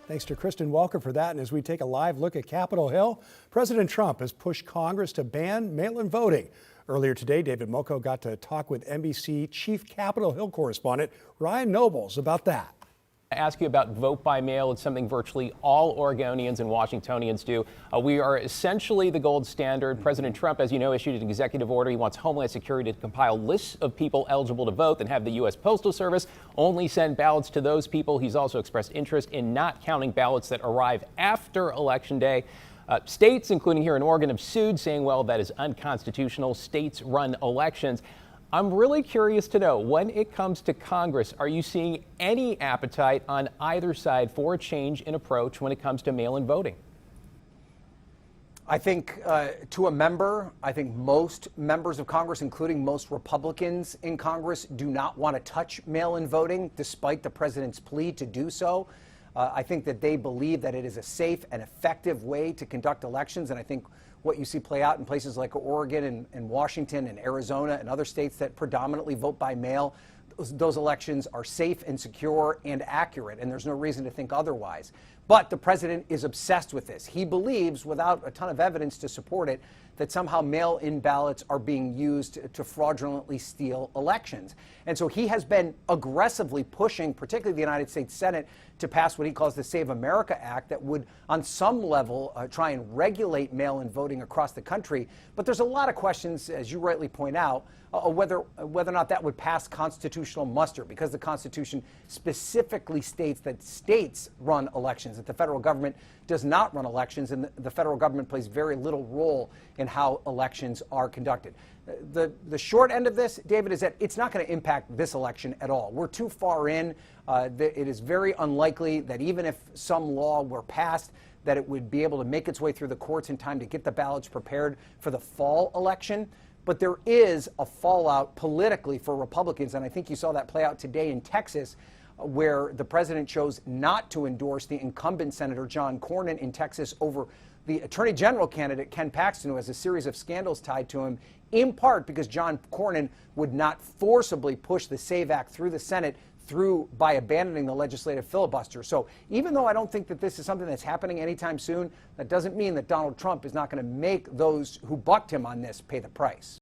Thanks to Kristen Walker for that. And as we take a live look at Capitol Hill, President Trump has pushed Congress to ban mail-in voting. Earlier today, David Molko got to talk with NBC Chief Capitol Hill Correspondent Ryan Nobles about that. I ask you about vote by mail. It's something virtually all Oregonians and Washingtonians do. We are essentially the gold standard. President Trump, as you know, issued an executive order. He wants Homeland Security to compile lists of people eligible to vote and have the U.S. Postal Service only send ballots to those people. He's also expressed interest in not counting ballots that arrive after Election Day. States, including here in Oregon, have sued, saying, well, that is unconstitutional. States run elections. I'm really curious to know, when it comes to Congress, are you seeing any appetite on either side for a change in approach when it comes to mail-in voting? I think to a member, I think most members of Congress, including most Republicans in Congress, do not want to touch mail-in voting, despite the president's plea to do so. I think that they believe that it is a safe and effective way to conduct elections, and I think what you see play out in places like Oregon and Washington and Arizona and other states that predominantly vote by mail, those elections are safe and secure and accurate, and there's no reason to think otherwise. But the president is obsessed with this. He believes, without a ton of evidence to support it, that somehow mail-in ballots are being used to fraudulently steal elections. And so he has been aggressively pushing, particularly the United States Senate, to pass what he calls the Save America Act that would, on some level, try and regulate mail-in voting across the country. But there's a lot of questions, as you rightly point out, whether or not that would pass constitutional muster, because the Constitution specifically states that states run elections, that the federal government does not run elections, and the federal government plays very little role in how elections are conducted. The short end of this, David, is that it's not going to impact this election at all. We're too far in. It is very unlikely that even if some law were passed, that it would be able to make its way through the courts in time to get the ballots prepared for the fall election. But there is a fallout politically for Republicans, and I think you saw that play out today in Texas, where the president chose not to endorse the incumbent Senator John Cornyn in Texas over the Attorney General candidate Ken Paxton, who has a series of scandals tied to him, in part because John Cornyn would not forcibly push the SAVE Act through the Senate by abandoning the legislative filibuster. So even though I don't think that this is something that's happening anytime soon, that doesn't mean that Donald Trump is not going to make those who bucked him on this pay the price.